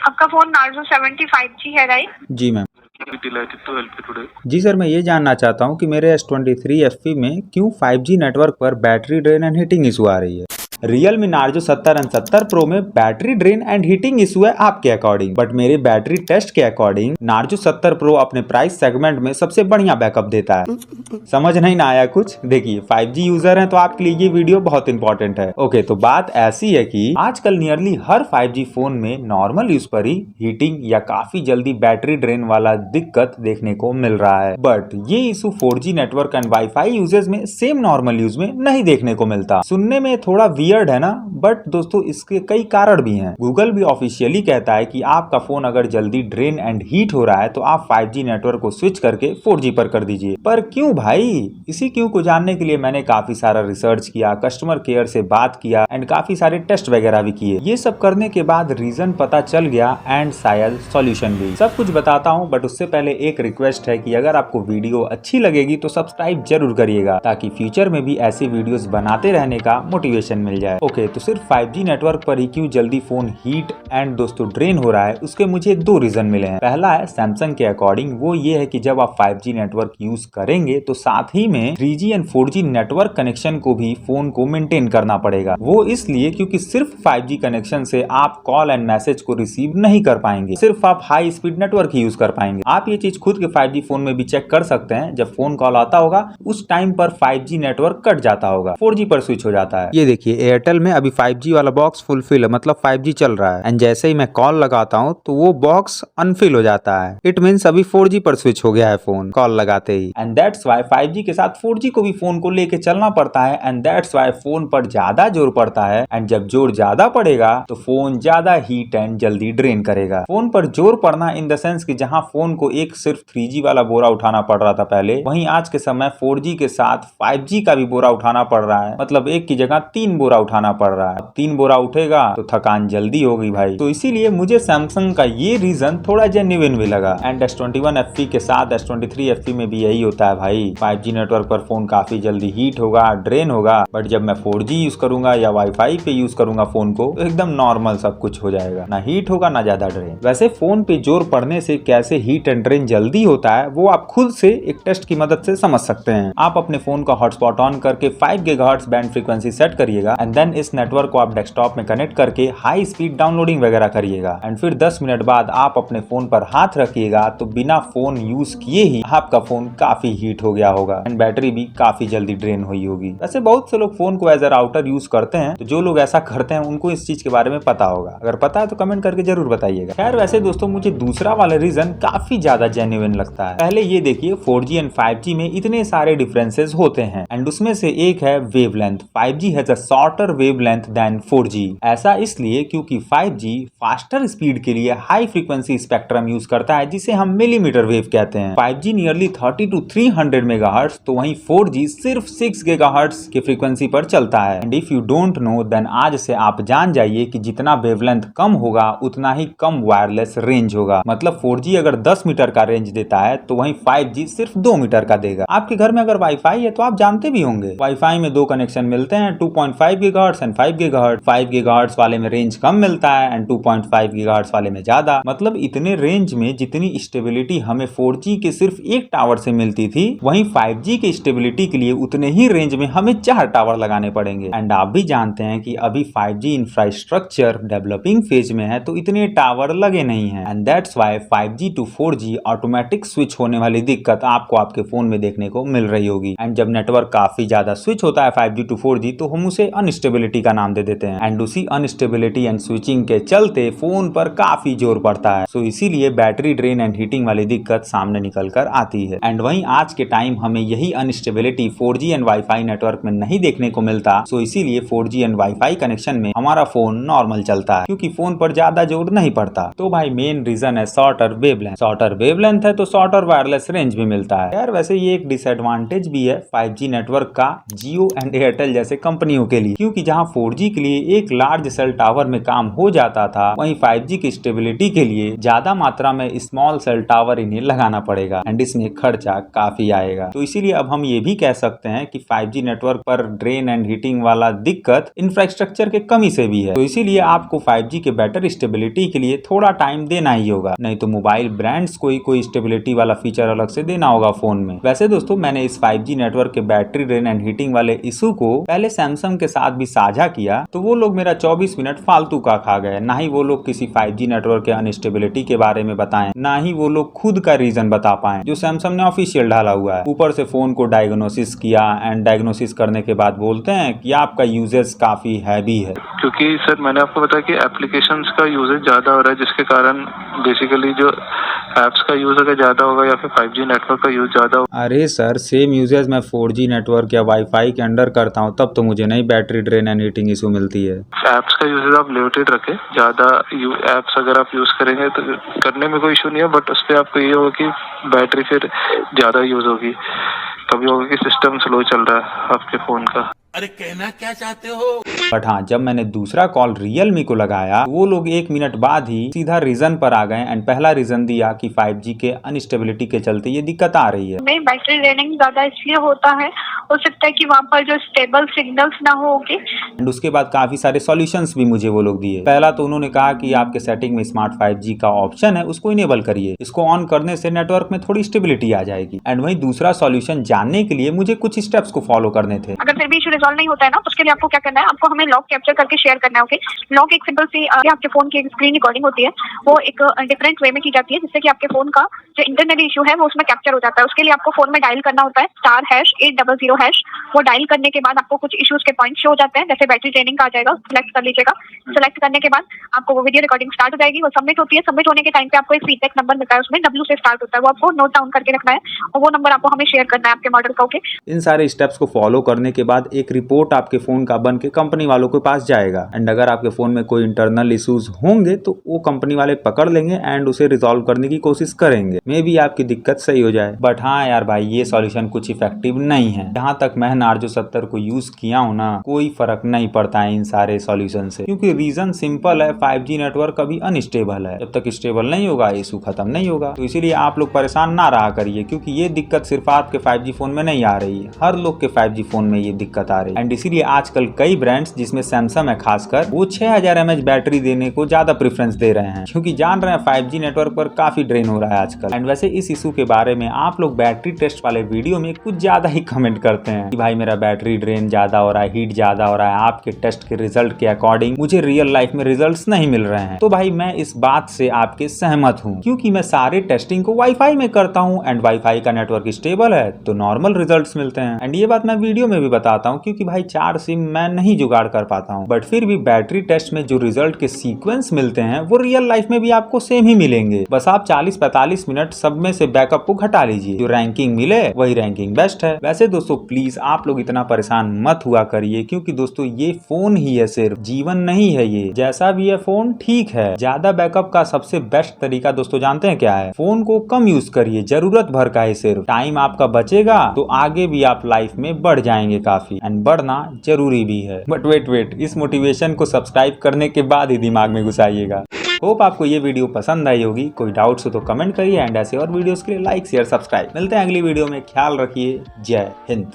आपका phone Narzo 75G है right? जी ma'am. Delighted to help you today. जी सर, मैं ये जानना चाहता हूँ कि मेरे S23 FE में क्यों 5G नेटवर्क पर battery drain and heating issue आ रही है। Realme Narzo 70 एंड 70 Pro में battery drain and heating issue है आपके अकॉर्डिंग, बट मेरे बैटरी टेस्ट के अकॉर्डिंग Narzo 70 Pro अपने प्राइस सेगमेंट में सबसे बढ़िया बैकअप देता है। समझ नहीं ना आया कुछ? देखिए 5G यूजर हैं तो आपके लिए ये वीडियो बहुत इंपॉर्टेंट है। ओके, तो बात ऐसी है कि आजकल नियरली हर 5G फोन में नॉर्मल यूज पर ही हीटिंग या काफी जल्दी बैटरी ड्रेन वाला दिक्कत देखने को मिल रहा है, बट ये issue 4G network and wifi uses में सेम नॉर्मल यूज में नहीं देखने को मिलता। सुनने में थोड़ा वियर्ड है ना, बट दोस्तों इसके कई कारण भी हैं। गूगल भी ऑफिशियली कहता है कि आपका फोन अगर जल्दी ड्रेन एंड हीट हो रहा है तो आप 5G नेटवर्क को स्विच करके 4G पर कर दीजिए। पर क्यों भाई? इसी क्यों को जानने के लिए मैंने काफी सारा रिसर्च किया, कस्टमर केयर से बात किया एंड काफी सारे टेस्ट वगैरह भी किए। ये सब करने के बाद रीजन पता चल गया एंड शायद सॉल्यूशन भी। सब कुछ बताता हूँ, बट उससे पहले एक रिक्वेस्ट है कि अगर आपको वीडियो अच्छी लगेगी तो सब्सक्राइब जरूर करिएगा, ताकि फ्यूचर में भी ऐसी वीडियोस बनाते रहने का मोटिवेशन मिल जाए। ओके, तो सिर्फ 5G नेटवर्क पर ही क्यों जल्दी फोन हीट एंड दोस्तों ड्रेन हो रहा है, उसके मुझे दो रीजन मिले हैं। पहला है सैमसंग के अकॉर्डिंग, वो ये है कि जब आप 5G नेटवर्क यूज करेंगे तो साथ ही में 3G and 4G network connection को भी फोन को मेंटेन करना पड़ेगा। वो इसलिए क्योंकि सिर्फ 5G कनेक्शन से आप कॉल एंड मैसेज को रिसीव नहीं कर पाएंगे, सिर्फ आप हाई स्पीड नेटवर्क ही यूज कर पाएंगे। आप ये चीज खुद के 5G फोन में भी चेक कर सकते हैं। जब फोन कॉल आता होगा उस टाइम पर 5G नेटवर्क कट जाता होगा, 4G पर स्विच हो जाता है। ये देखिए एयरटेल में अभी 5G वाला बॉक्स फुलफिल है, मतलब 5G चल रहा है, एंड जैसे ही मैं कॉल लगाता हूँ तो वो बॉक्स अनफिल हो जाता है। इट मीन्स अभी 4G पर स्विच हो गया है फोन कॉल लगाते ही, एंड दैट्स व्हाई 5G के साथ 4G को भी फोन को लेके चलना पड़ता है, एंड दैट्स व्हाई फोन पर ज्यादा जोर पड़ता है, एंड जब जोर ज्यादा पड़ेगा तो फोन ज्यादा हीट एंड जल्दी ड्रेन करेगा। फोन पर जोर पड़ना इन द सेंस कि जहां फोन को एक सिर्फ 3G वाला बोरा उठाना पड़ रहा था पहले, वहीं आज के समय 4G के साथ 5G का भी बोरा उठाना पड़ रहा है। मतलब एक की जगह 3 बोरा उठाना पड़ रहा है। 3 बोरा उठेगा तो थकान जल्दी होगी भाई। तो इसीलिए मुझे सैमसंग का ये रीजन थोड़ा जेन्युइन भी लगा। एंड S21 FE के साथ S23 FE में भी यही होता है भाई। 5G नेटवर्क पर फोन काफी जल्दी हीट होगा, ड्रेन होगा, बट जब मैं 4G यूज करूंगा या वाईफाई पे यूज करूंगा फोन को तो एकदम नॉर्मल सब कुछ हो जाएगा, ना हीट होगा ना ज्यादा ड्रेन। वैसे फोन पे जोर पड़ने से कैसे हीट एंड ड्रेन जल्दी होता है वो आप खुद से एक टेस्ट की मदद से समझ सकते हैं। आप अपने फोन का हॉटस्पॉट ऑन करके 5 GHz बैंड फ्रीक्वेंसी सेट करिएगा, एंड देन इस नेटवर्क को आप डेस्कटॉप में कनेक्ट करके हाई स्पीड डाउनलोडिंग वगैरह करिएगा, एंड फिर 10 मिनट बाद आप अपने फोन पर हाथ रखिएगा तो बिना फोन यूज किए ही आपका फोन काफी हीट हो गया होगा एंड बैटरी भी काफी जल्दी ड्रेन हुई होगी। वैसे बहुत से लोग फोन को एज अ राउटर यूज करते हैं, तो जो लोग ऐसा करते हैं उनको इस चीज के बारे में पता होगा। अगर पता है तो कमेंट करके जरूर बताइएगा। खैर वैसे दोस्तों मुझे दूसरा वाला रीजन काफी ज्यादा जेन्युइन लगता है। पहले ये देखिए 4G एंड 5G में इतने सारे डिफरेंसेस होते हैं, एंड उसमें से एक है wavelength. 5G has a shorter wavelength than 4G। ऐसा इसलिए क्योंकि 5G फास्टर स्पीड के लिए हाई फ्रीक्वेंसी स्पेक्ट्रम यूज करता है, जिसे हम मिलीमीटर वेव कहते हैं। 5G नियरली 30 to 300 मेगाहर्ट्ज, तो वहीं 4G सिर्फ 6 GHz की फ्रीक्वेंसी पर चलता है। And if you don't know then आज से आप जान जाइए कि जितना वेवलेंथ कम होगा उतना ही कम वायरलेस रेंज होगा। मतलब 4G अगर 10 मीटर का रेंज देता है तो वहीं 5G सिर्फ 2 मीटर का देगा। आपके घर में अगर वाईफाई है तो आप जानते भी होंगे वाईफाई में 2 कनेक्शन मिलते हैं, 2.5 GHz एंड 5 GHz। 5 GHz वाले में रेंज कम मिलता है एंड 2.5 GHz वाले में ज्यादा। मतलब इतने रेंज में जितनी स्टेबिलिटी हमें 4G के सिर्फ एक टावर से मिलती थी, वहीं 5G के स्टेबिलिटी के लिए उतने ही रेंज में हमें 4 टावर लगाने पड़ेंगे। एंड आप भी जानते हैं कि अभी 5G इंफ्रास्ट्रक्चर डेवलपिंग फेज में है, तो इतने टावर लगे नहीं हैं, and that's why 5G to 4G automatic switch होने वाली दिक्कत आपको आपके फोन में देखने को मिल रही होगी। एंड जब नेटवर्क काफी ज्यादा स्विच होता है 5G टू 4G तो हम उसे अनस्टेबिलिटी का नाम दे देते हैं, एंड उसी अनस्टेबिलिटी एंड स्विचिंग के चलते फोन पर काफी जोर पड़ता है। सो इसीलिए बैटरी ड्रेन एंड हीटिंग वाली दिक्कत सामने निकल कर आती है। एंड वहीं आज के टाइम हमें यही instability 4G and wifi network में नहीं देखने को मिलता। सो इसीलिए 4G एंड वाईफाई कनेक्शन में हमारा फोन नॉर्मल चलता है, क्योंकि फोन पर ज्यादा जोर नहीं पड़ता। तो भाई मेन रीजन है शॉर्टर वेवलेंथ। शॉर्टर वेवलेंथ है तो शॉर्टर वायरलेस रेंज भी मिलता है। यार वैसे ये एक डिसएडवांटेज भी है 5G नेटवर्क का जियो एंड एयरटेल जैसे कंपनियों के लिए, क्योंकि जहां 4G के लिए एक लार्ज सेल टावर में काम हो जाता था, वहीं 5G की स्टेबिलिटी के लिए ज्यादा मात्रा में स्मॉल सेल टावर इन्हें लगाना पड़ेगा एंड इसमें खर्चा काफी आएगा। तो इसीलिए अब हम ये भी कह सकते हैं कि 5G नेटवर्क पर ड्रेन एंड हीटिंग वाला दिक्कत इंफ्रास्ट्रक्चर के कमी से भी है। तो इसीलिए आपको 5G के बेटर स्टेबिलिटी के लिए थोड़ा टाइम देना ही होगा, नहीं तो मोबाइल ब्रांड्स को ही कोई स्टेबिलिटी वाला फीचर अलग से देना होगा फोन में। वैसे दोस्तों, मैंने इस 5G नेटवर्क के बैटरी ड्रेन एंड हीटिंग वाले इशू को पहले सैमसंग के साथ भी साझा किया, तो वो लोग मेरा 24 मिनट फालतू का खा गए। ना ही वो लोग किसी 5G नेटवर्क के अनस्टेबिलिटी के बारे में बताएं, ना ही वो लोग खुद का रीजन बता पाए जो सैमसंग ने ऑफिशियल डाला हुआ है। ऊपर से फोन को डायग्नोसिस किया एंड डायग्नोसिस करने के बाद बोलते हैं कि आपका यूजेस काफी हैवी है। क्योंकि सर मैंने आपको बताया कि एप्लीकेशंस का यूजेज ज्यादा हो रहा है, जिसके कारण बेसिकली जो एप्स का यूज अगर ज्यादा होगा या फिर 5G नेटवर्क का यूज ज्यादा होगा। अरे सर, सेम यूजेस मैं 4G नेटवर्क या वाईफाई के अंडर करता हूँ, तब तो मुझे नहीं battery drain and heating issue मिलती है। एप्स का यूजेज आप लिमिटेड रखें, ज्यादा एप्स अगर आप यूज करेंगे तो करने में कोई इशू नहीं है, बट उस पर आपको ये होगा कि बैटरी फिर ज्यादा यूज होगी। कभी होगा कि सिस्टम स्लो चल रहा है आपके फोन का। अरे कहना क्या चाहते हो? बट हाँ, जब मैंने दूसरा कॉल रियलमी को लगाया, वो लोग 1 मिनट बाद ही सीधा रीजन पर आ गए एंड पहला रीजन दिया कि 5G के अनस्टेबिलिटी के चलते ये दिक्कत आ रही है। नहीं, बैटरी ड्रेनिंग ज्यादा इसलिए होता है, हो सकता है कि वहाँ पर जो स्टेबल सिग्नल्स ना होगी। एंड उसके बाद काफी सारे सॉल्यूशंस भी मुझे वो लोग दिए। पहला तो उन्होंने कहा कि आपके सेटिंग में स्मार्ट 5G का ऑप्शन है, उसको इनेबल करिए, इसको ऑन करने से नेटवर्क में थोड़ी स्टेबिलिटी आ जाएगी। एंड वहीं दूसरा सॉल्यूशन जानने के लिए मुझे कुछ स्टेप्स को फॉलो करने थे। अगर फिर भी इशू रिजॉल्व नहीं होता है ना, तो उसके लिए आपको क्या करना है, आपको हमें लॉग कैप्चर करके शेयर करना है। ओके, लॉग एक सिंपल सी आपके फोन की स्क्रीन रिकॉर्डिंग होती है, वो एक डिफरेंट वे में की जाती है, जिससे कि आपके फोन का जो इंटरनल इशू है वो उसमें कैप्चर हो जाता है। उसके लिए आपको फोन में डायल करना होता है *800#। वो डायल करने के बाद आपको कुछ इश्यूज के पॉइंट शो हो जाते हैं, जैसे बैटरी ड्रेनिंग का आ जाएगा, सिलेक्ट कर लीजिएगा। सिलेक्ट करने के बाद आपको वो वीडियो रिकॉर्डिंग स्टार्ट हो जाएगी, वो सबमिट होती है। सबमिट होने के टाइम पे आपको एक फीडबैक नंबर मिलता है, उसमें W से स्टार्ट होता है, वो आपको नोट डाउन करके रखना है और वो नंबर आपको हमें शेयर करना है आपके मॉडल का। ओके, इन सारे स्टेप्स को फॉलो करने के बाद एक रिपोर्ट आपके फोन का बन के कंपनी वालों के पास जाएगा एंड अगर आपके फोन में कोई इंटरनल इश्यूज होंगे तो वो कंपनी वाले पकड़ लेंगे एंड उसे रिजॉल्व करने की कोशिश करेंगे। मे बी आपकी दिक्कत सही हो जाए। बट हाँ यार भाई, ये सॉल्यूशन कुछ इफेक्टिव नहीं है। जहाँ तक मैं नार्जो 70 को यूज किया हूँ ना, कोई फर्क नहीं पड़ता है इन सारे सॉल्यूशन से, क्योंकि रीजन सिंपल है, 5G नेटवर्क अभी अनस्टेबल है। जब तक स्टेबल नहीं होगा इशू खत्म नहीं होगा। तो इसीलिए आप लोग परेशान ना रहा करिए, क्योंकि ये दिक्कत सिर्फ आपके 5G फोन में नहीं आ रही है, हर लोग के 5G फोन में ये दिक्कत आ रही है। एंड इसीलिए आजकल कई ब्रांड्स, जिसमें सैमसंग है खासकर, वो 6000 mAh बैटरी देने को ज्यादा प्रेफरेंस दे रहे हैं, क्योंकि जान रहे हैं 5G नेटवर्क पर काफी ड्रेन हो रहा है आजकल। एंड वैसे इस इशू के बारे में आप लोग बैटरी टेस्ट वाले वीडियो में कुछ ज्यादा ही कमेंट करते हैं कि भाई मेरा बैटरी ड्रेन ज्यादा हो रहा है, हीट ज्यादा हो रहा है, आपके टेस्ट के रिजल्ट के अकॉर्डिंग मुझे रियल लाइफ में रिजल्ट्स नहीं मिल रहे हैं। तो भाई मैं इस बात से आपके सहमत हूँ, क्योंकि मैं सारे टेस्टिंग को वाईफाई में करता हूँ एंड वाईफाई का नेटवर्क स्टेबल है तो नॉर्मल रिजल्ट्स मिलते हैं। एंड ये बात मैं वीडियो में भी बताता हूँ, क्योंकि भाई 4 सिम मैं नहीं जुगाड़ कर पाता हूँ, बट फिर भी बैटरी टेस्ट में जो रिजल्ट के सीक्वेंस मिलते हैं वो रियल लाइफ में भी आपको सेम ही मिलेंगे। बस आप 40-45 मिनट सब में से बैकअप को घटा लीजिए, जो रैंकिंग मिले वही रैंकिंग बेस्ट है। वैसे दोस्तों प्लीज आप लोग इतना परेशान मत हुआ करिए, क्योंकि दोस्तों ये फोन ही है, सिर्फ जीवन नहीं है। ये जैसा भी है फोन ठीक है। ज्यादा बैकअप का सबसे बेस्ट तरीका दोस्तों जानते हैं क्या है? फोन को कम यूज करिए, जरूरत भर का है सिर्फ। टाइम आपका बचेगा तो आगे भी आप लाइफ में बढ़ जाएंगे काफी, एंड बढ़ना जरूरी भी है। बट वेट, इस मोटिवेशन को सब्सक्राइब करने के बाद ही दिमाग में घुसाइएगा। होप आपको ये वीडियो पसंद आई होगी। कोई डाउट्स हो तो कमेंट करिए एंड ऐसे और वीडियोस के लिए लाइक शेयर सब्सक्राइब। मिलते हैं अगली वीडियो में, ख्याल रखिए। जय हिंद।